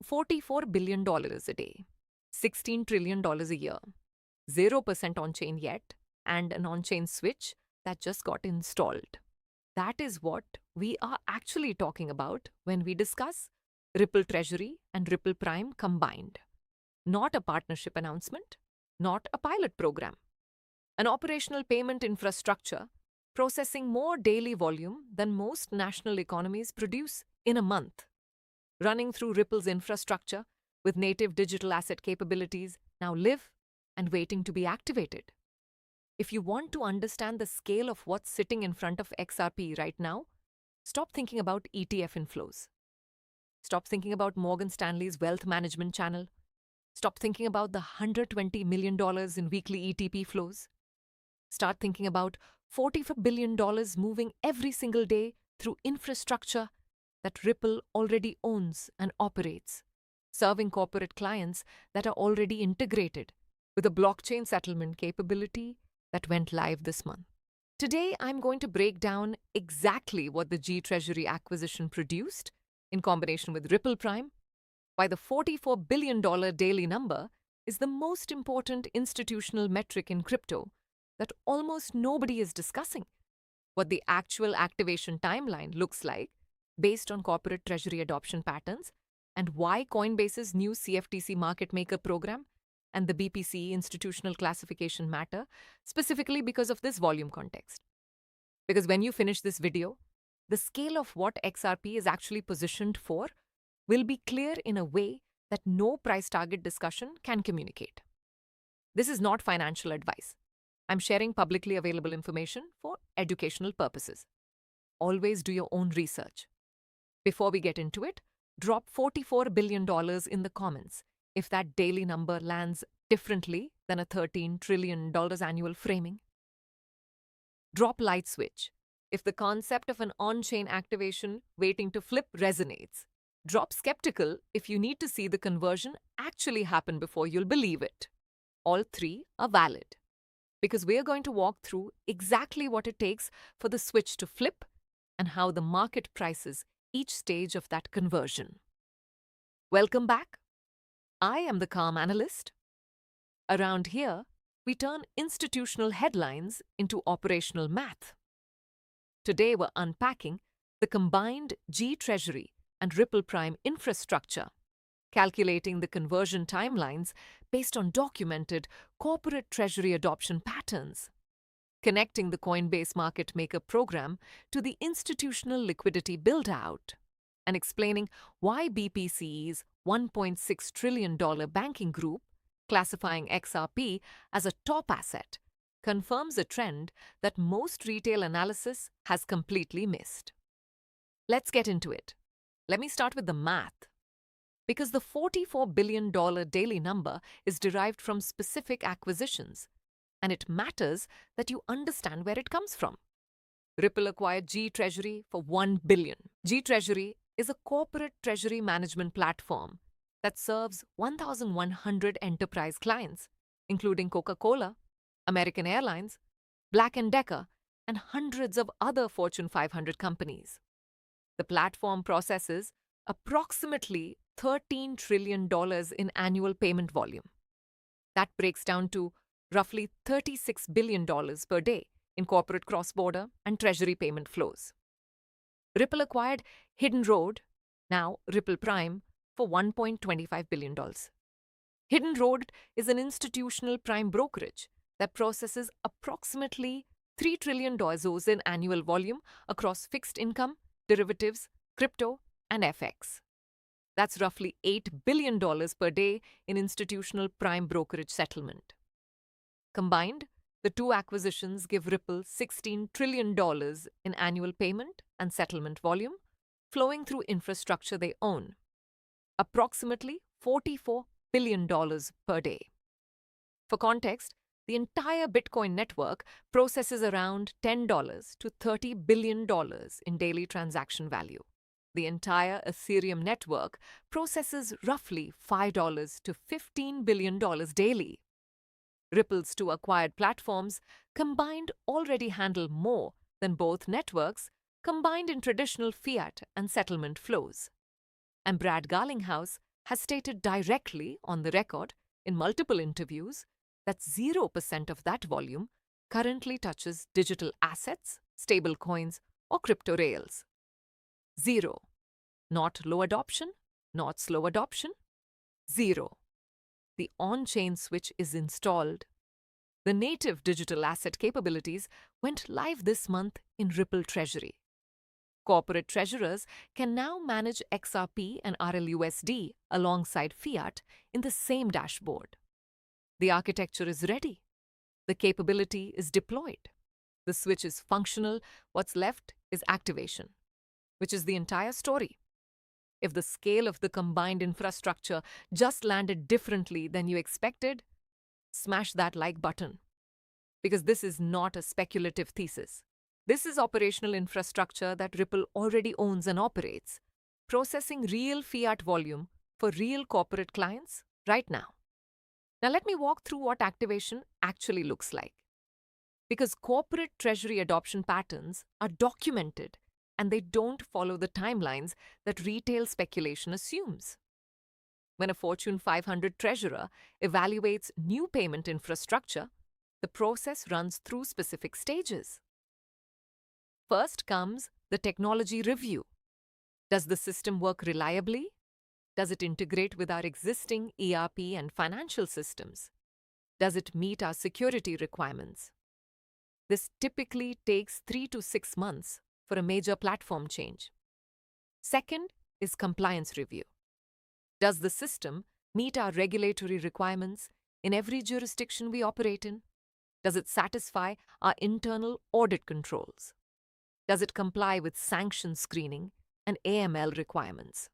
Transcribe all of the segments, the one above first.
$44 billion a day, $16 trillion a year, 0% on-chain yet, and an on-chain switch that just got installed. That is what we are actually talking about when we discuss Ripple Treasury and Ripple Prime combined. Not a partnership announcement, not a pilot program. An operational payment infrastructure processing more daily volume than most national economies produce in a month. Running through Ripple's infrastructure with native digital asset capabilities now live and waiting to be activated. If you want to understand the scale of what's sitting in front of XRP right now, stop thinking about ETF inflows. Stop thinking about Morgan Stanley's wealth management channel. Stop thinking about the $120 million in weekly ETP flows. Start thinking about $44 billion moving every single day through infrastructure that Ripple already owns and operates, serving corporate clients that are already integrated with a blockchain settlement capability that went live this month. Today, I'm going to break down exactly what the G Treasury acquisition produced in combination with Ripple Prime, why the $44 billion daily number is the most important institutional metric in crypto that almost nobody is discussing, what the actual activation timeline looks like based on corporate treasury adoption patterns, and why Coinbase's new CFTC market maker program and the BPC institutional classification matter, specifically because of this volume context. Because when you finish this video, the scale of what XRP is actually positioned for will be clear in a way that no price target discussion can communicate. This is not financial advice. I'm sharing publicly available information for educational purposes. Always do your own research. Before we get into it, drop $44 billion in the comments if that daily number lands differently than a $13 trillion annual framing. Drop light switch if the concept of an on-chain activation waiting to flip resonates. Drop skeptical if you need to see the conversion actually happen before you'll believe it. All three are valid, because we're going to walk through exactly what it takes for the switch to flip and how the market prices each stage of that conversion. Welcome back. I am the calm analyst. Around here, we turn institutional headlines into operational math. Today, we're unpacking the combined G Treasury and Ripple Prime infrastructure, calculating the conversion timelines based on documented corporate treasury adoption patterns, connecting the Coinbase market maker program to the institutional liquidity build-out, and explaining why BPCE's $1.6 trillion banking group, classifying XRP as a top asset, confirms a trend that most retail analysis has completely missed. Let's get into it. Let me start with the math. Because the $44 billion daily number is derived from specific acquisitions, and it matters that you understand where it comes from. Ripple acquired G Treasury for $1 billion. G Treasury is a corporate treasury management platform that serves 1,100 enterprise clients, including Coca-Cola, American Airlines, Black & Decker, and hundreds of other Fortune 500 companies. The platform processes approximately $13 trillion in annual payment volume. That breaks down to roughly $36 billion per day in corporate cross-border and treasury payment flows. Ripple acquired Hidden Road, now Ripple Prime, for $1.25 billion. Hidden Road is an institutional prime brokerage that processes approximately $3 trillion in annual volume across fixed income, derivatives, crypto, and FX. That's roughly $8 billion per day in institutional prime brokerage settlement. Combined, the two acquisitions give Ripple $16 trillion in annual payment and settlement volume flowing through infrastructure they own, approximately $44 billion per day. For context, the entire Bitcoin network processes around $10 to $30 billion in daily transaction value. The entire Ethereum network processes roughly $5 to $15 billion daily. Ripple's two acquired platforms combined already handle more than both networks combined in traditional fiat and settlement flows. And Brad Garlinghouse has stated directly on the record in multiple interviews that 0% of that volume currently touches digital assets, stablecoins, or crypto rails. 0. Not low adoption, not slow adoption. 0. The on-chain switch is installed. The native digital asset capabilities went live this month in Ripple Treasury. Corporate treasurers can now manage XRP and RLUSD alongside fiat in the same dashboard. The architecture is ready. The capability is deployed. The switch is functional. What's left is activation, which is the entire story. If the scale of the combined infrastructure just landed differently than you expected, smash that like button. Because this is not a speculative thesis. This is operational infrastructure that Ripple already owns and operates, processing real fiat volume for real corporate clients right now. Now let me walk through what activation actually looks like. Because corporate treasury adoption patterns are documented and they don't follow the timelines that retail speculation assumes. When a Fortune 500 treasurer evaluates new payment infrastructure, the process runs through specific stages. First comes the technology review. Does the system work reliably? Does it integrate with our existing ERP and financial systems? Does it meet our security requirements? This typically takes 3 to 6 months for a major platform change. Second is compliance review. Does the system meet our regulatory requirements in every jurisdiction we operate in? Does it satisfy our internal audit controls? Does it comply with sanction screening and AML requirements?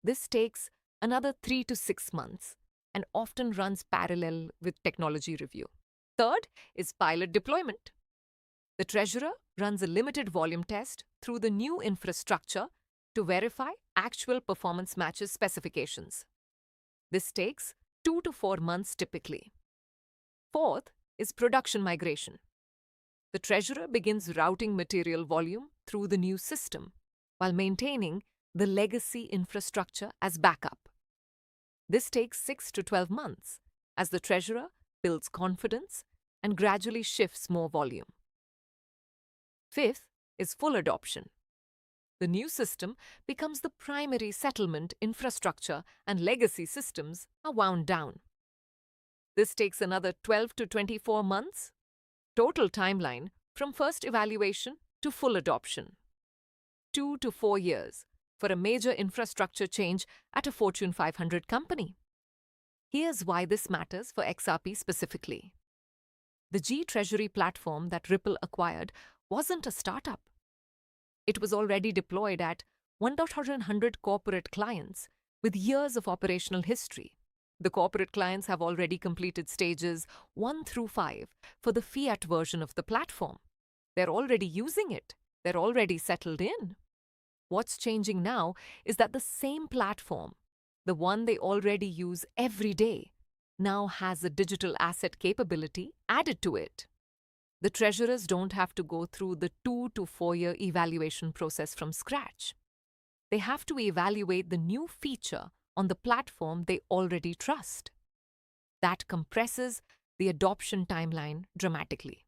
This takes another 3 to 6 months and often runs parallel with technology review. Third is pilot deployment. The treasurer runs a limited volume test through the new infrastructure to verify actual performance matches specifications. This takes 2 to 4 months typically. Fourth is production migration. The treasurer begins routing material volume through the new system while maintaining the legacy infrastructure as backup. This takes 6 to 12 months as the treasurer builds confidence and gradually shifts more volume. Fifth is full adoption. The new system becomes the primary settlement infrastructure and legacy systems are wound down. This takes another 12 to 24 months. Total timeline from first evaluation to full adoption. 2 to 4 years for a major infrastructure change at a Fortune 500 company. Here's why this matters for XRP specifically. The G Treasury platform that Ripple acquired wasn't a startup. It was already deployed at 100 corporate clients with years of operational history. The corporate clients have already completed stages 1 through 5 for the fiat version of the platform. They're already using it. They're already settled in. What's changing now is that the same platform, the one they already use every day, now has a digital asset capability added to it. The treasurers don't have to go through the 2 to 4 year evaluation process from scratch. They have to evaluate the new feature on the platform they already trust. That compresses the adoption timeline dramatically.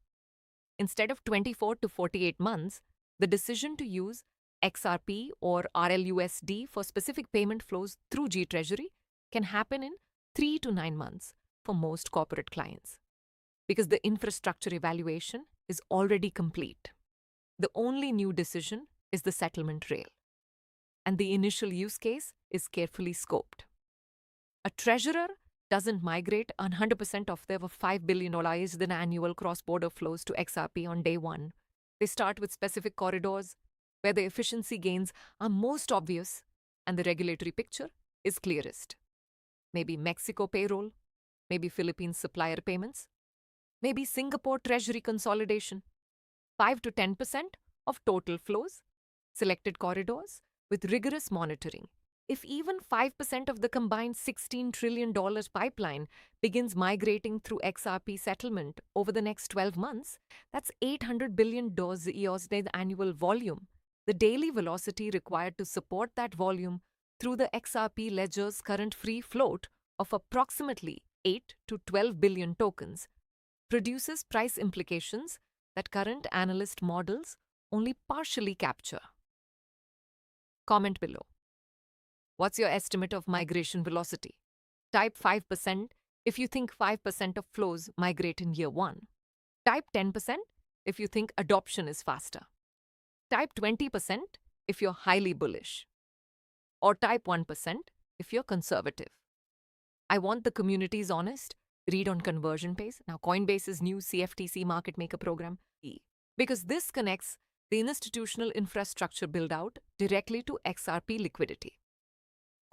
Instead of 24 to 48 months, the decision to use XRP or RLUSD for specific payment flows through G Treasury can happen in 3 to 9 months for most corporate clients, because the infrastructure evaluation is already complete. The only new decision is the settlement rail, and the initial use case is carefully scoped. A treasurer doesn't migrate 100% of their $5 billion in annual cross-border flows to XRP on day one. They start with specific corridors where the efficiency gains are most obvious and the regulatory picture is clearest. Maybe Mexico payroll, maybe Philippines supplier payments, maybe Singapore treasury consolidation. 5 to 10% of total flows, selected corridors with rigorous monitoring. If even 5% of the combined $16 trillion pipeline begins migrating through XRP settlement over the next 12 months, that's $800 billion annual volume. The daily velocity required to support that volume through the XRP ledger's current free float of approximately 8 to 12 billion tokens, produces price implications that current analyst models only partially capture. Comment below. What's your estimate of migration velocity? Type 5% if you think 5% of flows migrate in year 1. Type 10% if you think adoption is faster. Type 20% if you're highly bullish. Or type 1% if you're conservative. I want the community's honest read on conversion pace. Now, Coinbase's new CFTC market maker program, because this connects the institutional infrastructure build-out directly to XRP liquidity.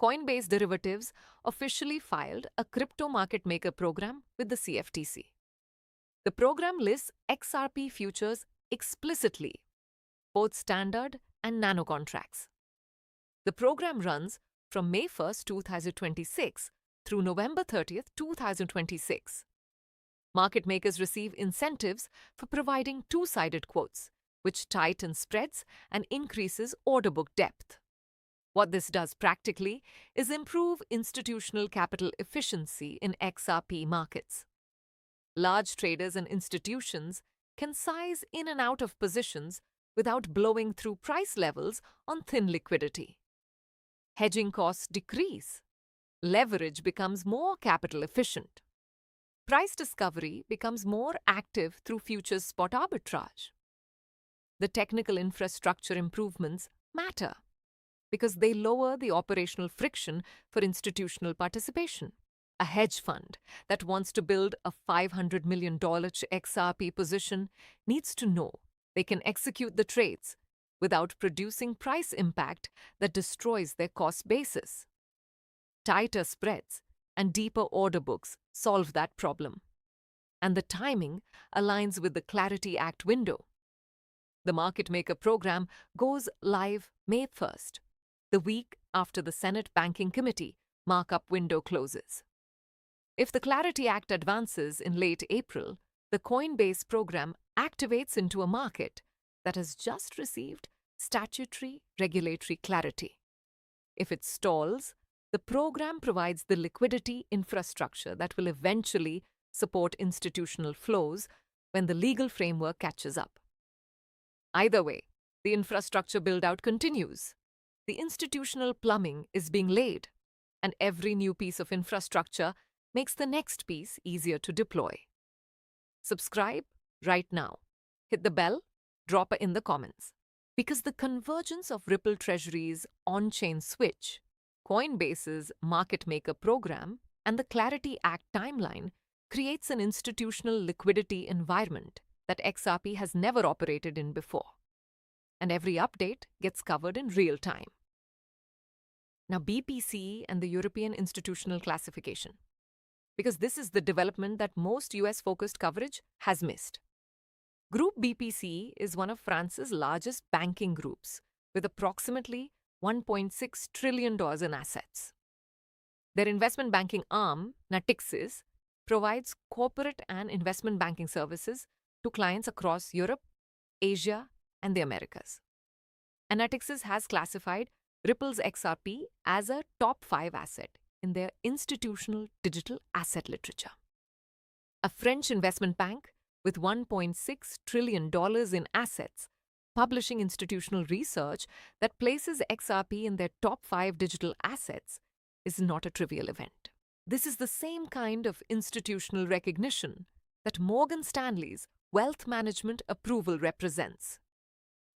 Coinbase Derivatives officially filed a crypto market maker program with the CFTC. The program lists XRP futures explicitly, both standard and nano contracts. The program runs from May 1st, 2026 through November 30th, 2026. Market makers receive incentives for providing two-sided quotes, which tightens spreads and increases order book depth. What this does practically is improve institutional capital efficiency in XRP markets. Large traders and institutions can size in and out of positions without blowing through price levels on thin liquidity. Hedging costs decrease. Leverage becomes more capital efficient. Price discovery becomes more active through futures spot arbitrage. The technical infrastructure improvements matter because they lower the operational friction for institutional participation. A hedge fund that wants to build a $500 million XRP position needs to know they can execute the trades without producing price impact that destroys their cost basis. Tighter spreads and deeper order books solve that problem. And the timing aligns with the Clarity Act window. The Market Maker program goes live May 1st, the week after the Senate Banking Committee markup window closes. If the Clarity Act advances in late April, the Coinbase program activates into a market that has just received statutory regulatory clarity. If it stalls, the program provides the liquidity infrastructure that will eventually support institutional flows when the legal framework catches up. Either way, the infrastructure build-out continues. The institutional plumbing is being laid, and every new piece of infrastructure makes the next piece easier to deploy. Subscribe right now. Hit the bell, drop it in the comments. Because the convergence of Ripple Treasury's on-chain switch, Coinbase's Market Maker program, and the Clarity Act timeline creates an institutional liquidity environment that XRP has never operated in before. And every update gets covered in real time. Now, BPC and the European Institutional Classification. Because this is the development that most US-focused coverage has missed. Group BPC is one of France's largest banking groups, with approximately $1.6 trillion in assets. Their investment banking arm, Natixis, provides corporate and investment banking services to clients across Europe, Asia, and the Americas. And Natixis has classified Ripple's XRP as a top 5 asset in their institutional digital asset literature. A French investment bank with $1.6 trillion in assets publishing institutional research that places XRP in their top 5 digital assets is not a trivial event. This is the same kind of institutional recognition that Morgan Stanley's wealth management approval represents.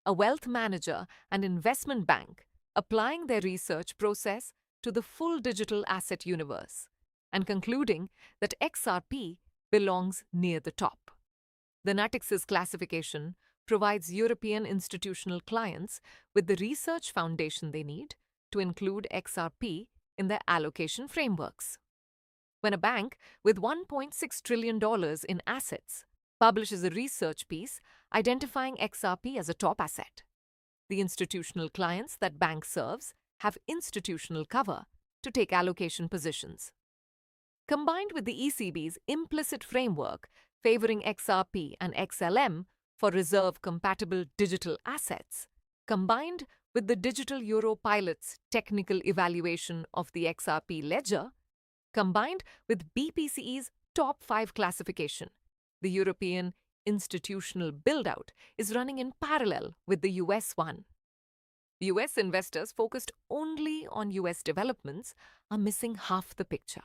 A wealth manager and investment bank applying their research process to the full digital asset universe and concluding that XRP belongs near the top. The Natixis classification provides European institutional clients with the research foundation they need to include XRP in their allocation frameworks. When a bank with $1.6 trillion in assets publishes a research piece identifying XRP as a top asset, the institutional clients that bank serves have institutional cover to take allocation positions. Combined with the ECB's implicit framework favoring XRP and XLM for reserve-compatible digital assets, combined with the digital euro pilot's technical evaluation of the XRP ledger, combined with BPCE's top 5 classification, the European institutional build-out is running in parallel with the US one. US investors focused only on US developments are missing half the picture.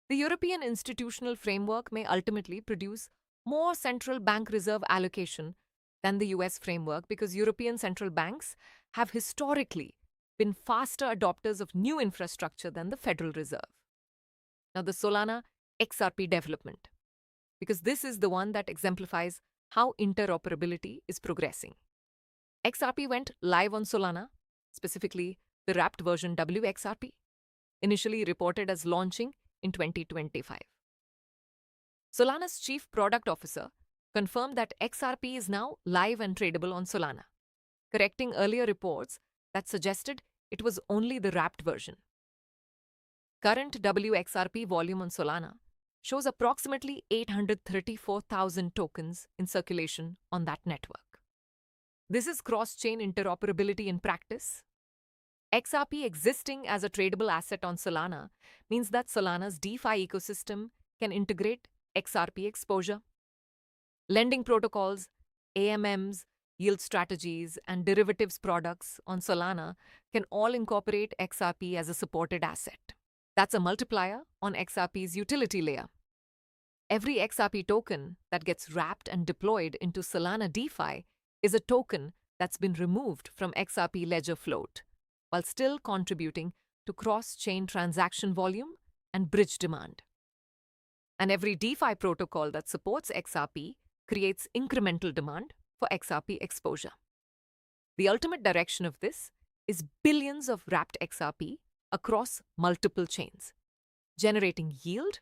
The European institutional framework may ultimately produce more central bank reserve allocation than the US framework because European central banks have historically been faster adopters of new infrastructure than the Federal Reserve. Now, the Solana XRP development, because this is the one that exemplifies how interoperability is progressing. XRP went live on Solana, specifically the wrapped version WXRP, initially reported as launching in 2025. Solana's Chief Product Officer confirmed that XRP is now live and tradable on Solana, correcting earlier reports that suggested it was only the wrapped version. Current WXRP volume on Solana shows approximately 834,000 tokens in circulation on that network. This is cross-chain interoperability in practice. XRP existing as a tradable asset on Solana means that Solana's DeFi ecosystem can integrate XRP exposure. Lending protocols, AMMs, yield strategies, and derivatives products on Solana can all incorporate XRP as a supported asset. That's a multiplier on XRP's utility layer. Every XRP token that gets wrapped and deployed into Solana DeFi is a token that's been removed from XRP ledger float, while still contributing to cross-chain transaction volume and bridge demand. And every DeFi protocol that supports XRP creates incremental demand for XRP exposure. The ultimate direction of this is billions of wrapped XRP across multiple chains, generating yield,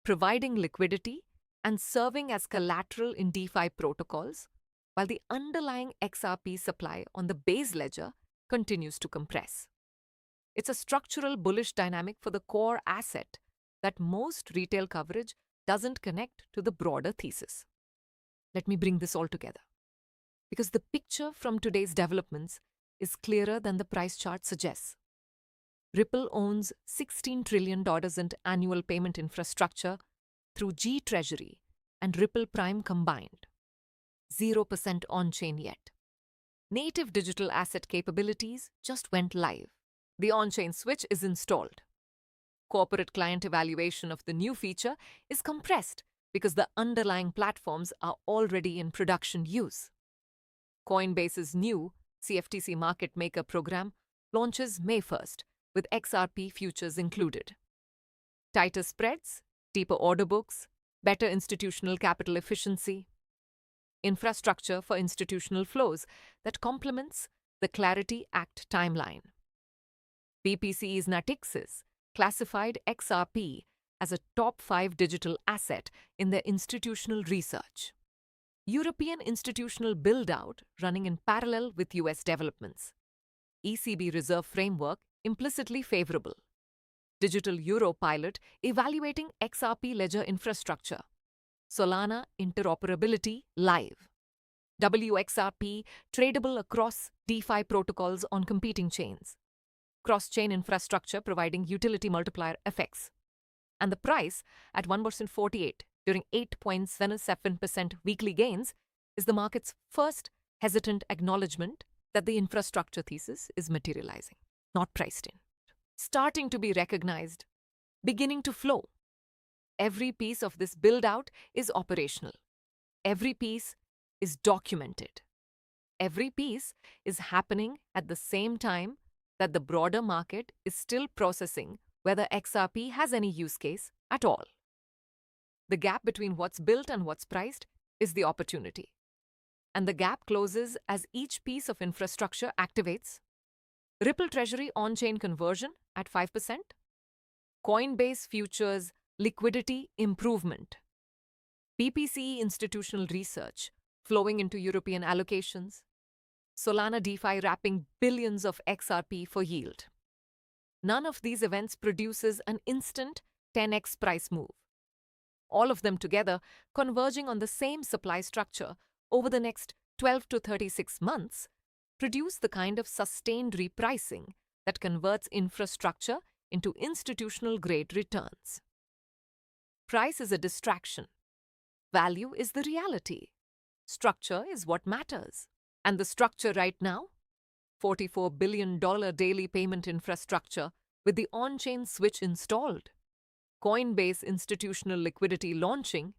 providing liquidity, and serving as collateral in DeFi protocols, while the underlying XRP supply on the base ledger continues to compress. It's a structural bullish dynamic for the core asset that most retail coverage doesn't connect to the broader thesis. Let me bring this all together, because the picture from today's developments is clearer than the price chart suggests. Ripple owns $16 trillion in annual payment infrastructure through G Treasury and Ripple Prime combined. 0% on-chain yet. Native digital asset capabilities just went live. The on-chain switch is installed. Corporate client evaluation of the new feature is compressed because the underlying platforms are already in production use. Coinbase's new CFTC Market Maker program launches May 1st, with XRP futures included. Tighter spreads, deeper order books, better institutional capital efficiency, infrastructure for institutional flows that complements the Clarity Act timeline. BPCE's Natixis classified XRP as a top 5 digital asset in their institutional research. European institutional build-out running in parallel with US developments. ECB reserve framework implicitly favorable. Digital euro pilot evaluating XRP ledger infrastructure. Solana interoperability live. WXRP tradable across DeFi protocols on competing chains. Cross-chain infrastructure providing utility multiplier effects. And the price at 1.48 during 8.77% weekly gains is the market's first hesitant acknowledgement that the infrastructure thesis is materializing, not priced in. Starting to be recognized, beginning to flow. Every piece of this build-out is operational. Every piece is documented. Every piece is happening at the same time that the broader market is still processing whether XRP has any use case at all. The gap between what's built and what's priced is the opportunity. And the gap closes as each piece of infrastructure activates. Ripple Treasury on-chain conversion at 5%. Coinbase futures liquidity improvement. BPCE institutional research flowing into European allocations. Solana DeFi wrapping billions of XRP for yield. None of these events produces an instant 10x price move. All of them together converging on the same supply structure over the next 12 to 36 months produce the kind of sustained repricing that converts infrastructure into institutional-grade returns. Price is a distraction. Value is the reality. Structure is what matters. And the structure right now? $44 billion daily payment infrastructure with the on-chain switch installed. Coinbase institutional liquidity launching.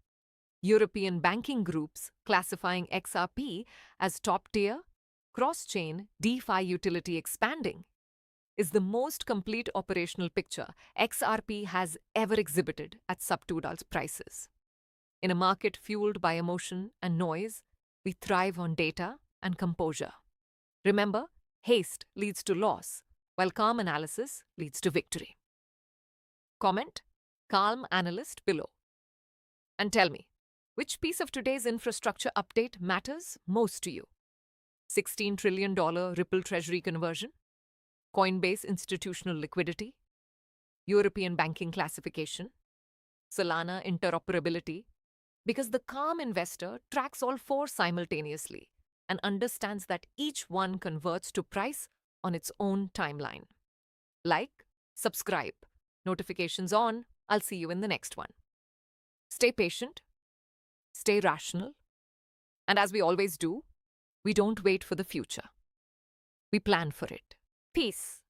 European banking groups classifying XRP as top-tier. Cross-chain DeFi utility expanding. Is the most complete operational picture XRP has ever exhibited at sub-$2 prices. In a market fueled by emotion and noise, we thrive on data and composure. Remember, haste leads to loss, while calm analysis leads to victory. Comment, calm analyst below. And tell me, which piece of today's infrastructure update matters most to you? $16 trillion Ripple Treasury conversion? Coinbase institutional liquidity? European banking classification? Solana interoperability? Because the calm investor tracks all four simultaneously and understands that each one converts to price on its own timeline. Like, subscribe, notifications on. I'll see you in the next one. Stay patient, stay rational, and as we always do, we don't wait for the future. We plan for it. Peace.